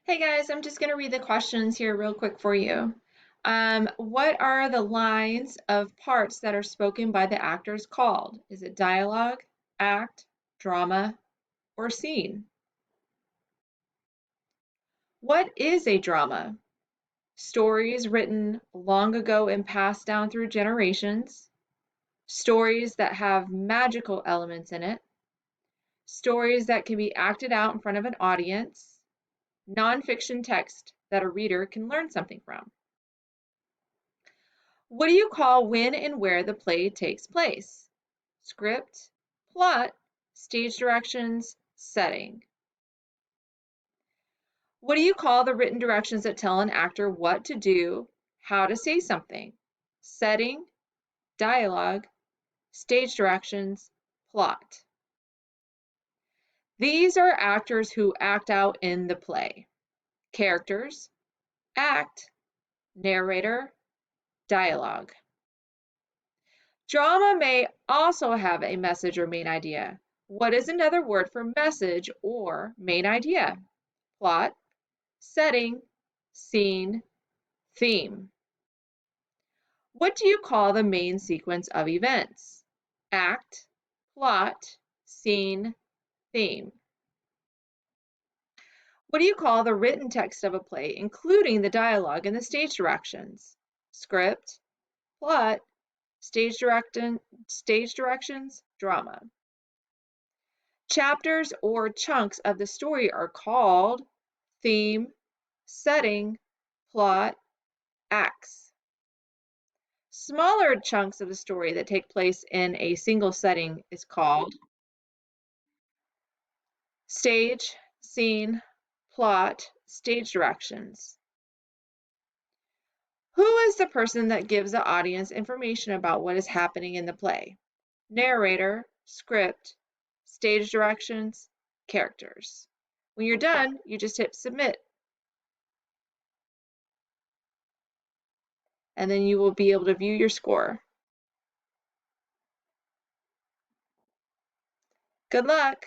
Hey guys, I'm just going to read the questions here real quick for you. What are the lines of parts that are spoken by the actors called? Is it dialogue, act, drama, or scene? What is a drama? Stories written long ago and passed down through generations, stories that have magical elements in it, stories that can be acted out in front of an audience, nonfiction text that a reader can learn something from. What do you call when and where the play takes place? Script, plot, stage directions, setting. What do you call the written directions that tell an actor what to do, how to say something? Setting, dialogue, stage directions, plot. These are actors who act out in the play. Characters, act, narrator, dialogue. Drama may also have a message or main idea. What is another word for message or main idea? Plot, setting, scene, theme. What do you call the main sequence of events? Act, plot, scene, theme. What do you call the written text of a play, including the dialogue and the stage directions? Script, plot, stage directions, drama. Chapters or chunks of the story are called theme, setting, plot, acts. Smaller chunks of the story that take place in a single setting is called stage, scene, plot, stage directions. Who is the person that gives the audience information about what is happening in the play? Narrator, script, stage directions, characters. When you're done, you just hit submit, and then you will be able to view your score. Good luck!